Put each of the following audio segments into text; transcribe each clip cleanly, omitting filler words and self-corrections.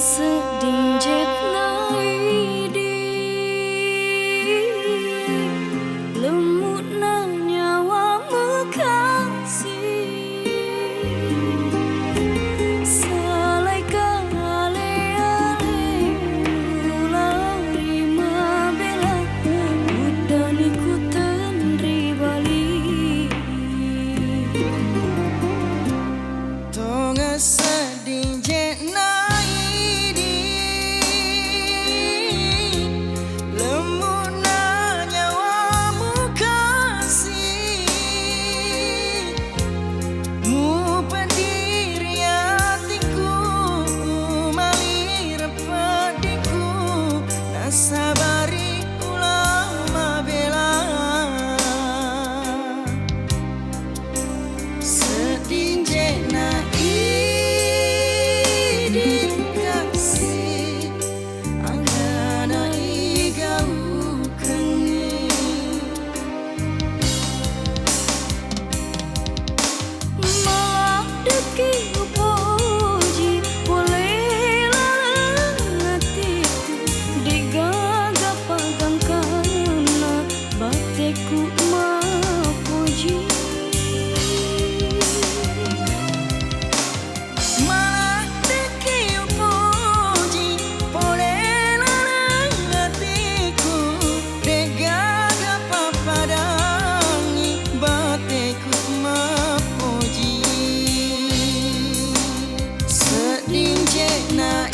Sedih jetnai di lemut na nyawa mekasih salai kale-ale ulari mabela udaniku tendri bali tonga sedih jetnai sabari ulama bela sedih jena idin kasih anggana igau kengi malah deki upoji boleh larang hatiku digaga pagang karena bateku mapuji malah deki upoji boleh larang hatiku digaga papadangi bateku mapuji sedih jena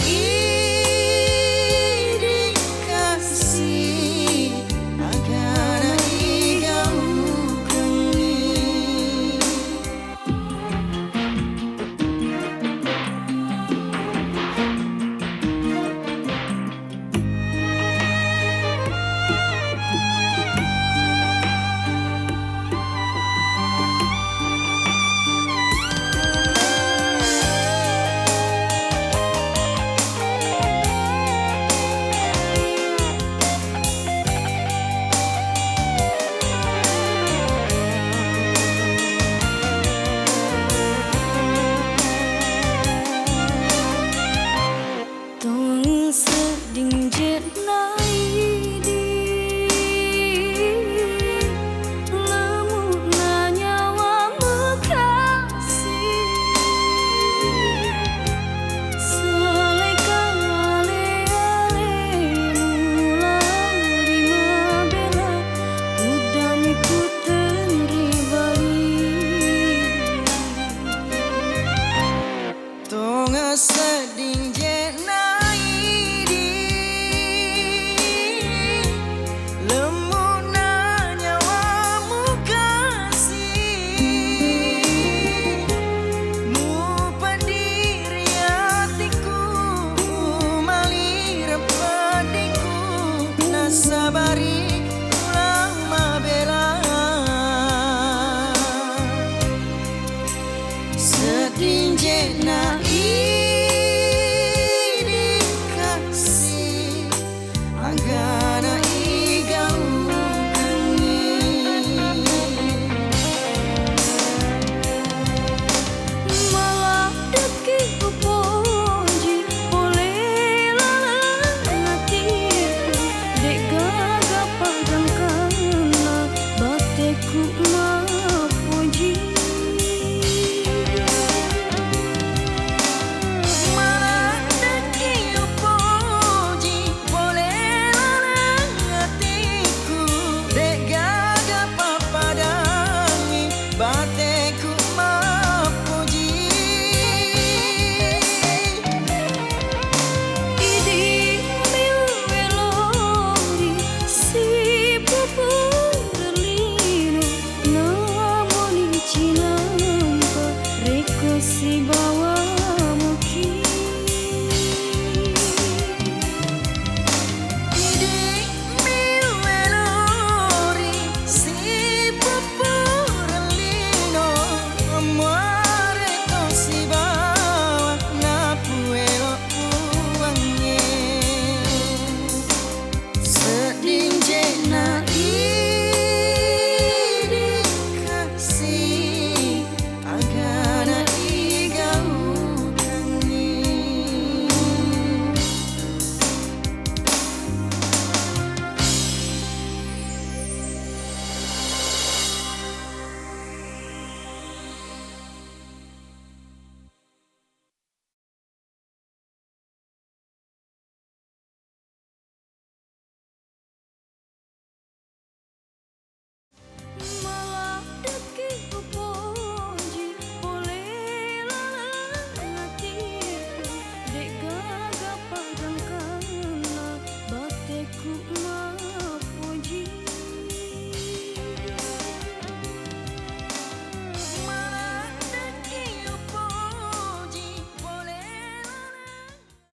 sedih jetnai di lemut na nyawa mekasih salai kale-ale ulari mabela udaniku tendri bali tonga sedih jetna sabari